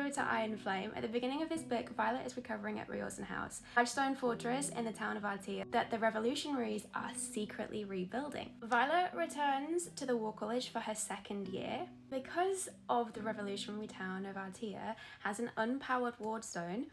over to Iron Flame. At the beginning of this book, Violet is recovering at Riordan House, a stone fortress in the town of Artia that the revolutionaries are secretly rebuilding. Violet returns to the War College for her second year. Because of the revolutionary town of Artia has an unpowered wardstone,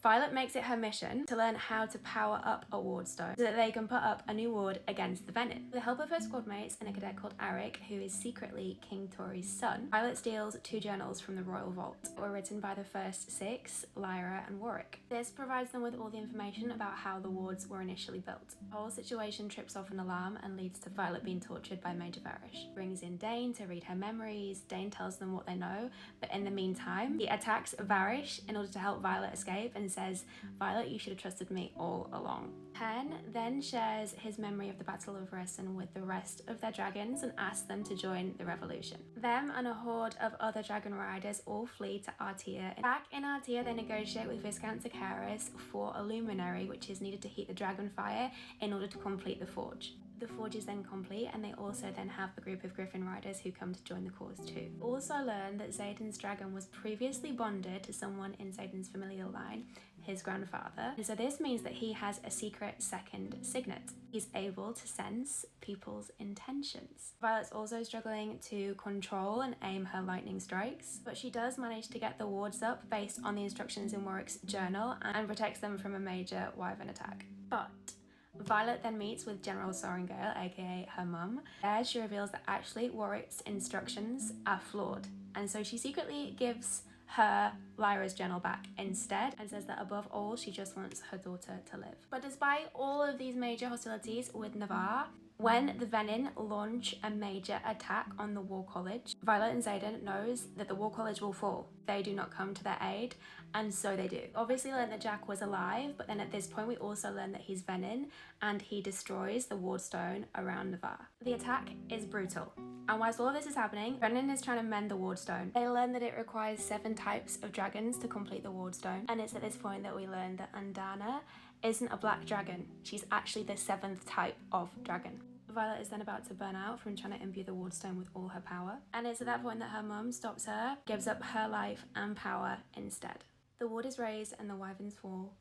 Violet makes it her mission to learn how to power up a wardstone so that they can put up a new ward against the Venin. With the help of her squad mates and a cadet called Arik, who is secretly King Tori's son, Violet steals 2 journals from the Royal Vault that were written by the first 6, Lyra and Warwick. This provides them with all the information about how the wards were initially built. The whole situation trips off an alarm and leads to Violet being tortured by Major Varish. Brings in Dane to read her memories. Dane tells them what they know, but in the meantime, he attacks Varish in order to help Violet escape and says, "Violet, you should have trusted me all along." Pen then shares his memory of the Battle of Resen with the rest of their dragons and asks them to join the revolution. Them and a horde of other dragon riders all flee to Artia. Back in Artia, they negotiate with Viscount Sakaris for a luminary, which is needed to heat the dragon fire in order to complete the forge. The forge is then complete, and they also then have a group of Griffin riders who come to join the cause too. Also learn that Xaden's dragon was previously bonded to someone in Xaden's familial line, his grandfather, and so this means that he has a secret second signet. He's able to sense people's intentions. Violet's also struggling to control and aim her lightning strikes, but she does manage to get the wards up based on the instructions in Warwick's journal and protects them from a major wyvern attack. But Violet then meets with General Sorrengail, aka her mum. There she reveals that actually Warwick's instructions are flawed, and so she secretly gives her Lyra's journal back instead and says that above all she just wants her daughter to live. But despite all of these major hostilities with Navarre, when the Venin launch a major attack on the War College, Violet and Xaden knows that the War College will fall. They do not come to their aid, and so they do. Obviously learn that Jack was alive, but then at this point we also learn that he's Venin and he destroys the wardstone around Navarre. The attack is brutal. And whilst all of this is happening, Venin is trying to mend the wardstone. They learn that it requires 7 types of dragons to complete the wardstone, and it's at this point that we learn that Undana isn't a black dragon. She's actually the 7th type of dragon. Violet is then about to burn out from trying to imbue the wardstone with all her power, and it's at that point that her mum stops her, gives up her life and power instead. The ward is raised and the wyverns fall,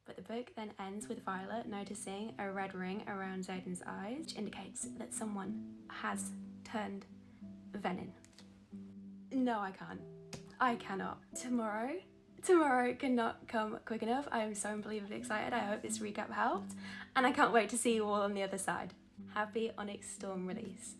but the book then ends with Violet noticing a red ring around Xaden's eyes, which indicates that someone has turned Venin. No, I can't. I cannot. Tomorrow cannot come quick enough. I am so unbelievably excited. I hope this recap helped, and I can't wait to see you all on the other side. Happy Onyx Storm release.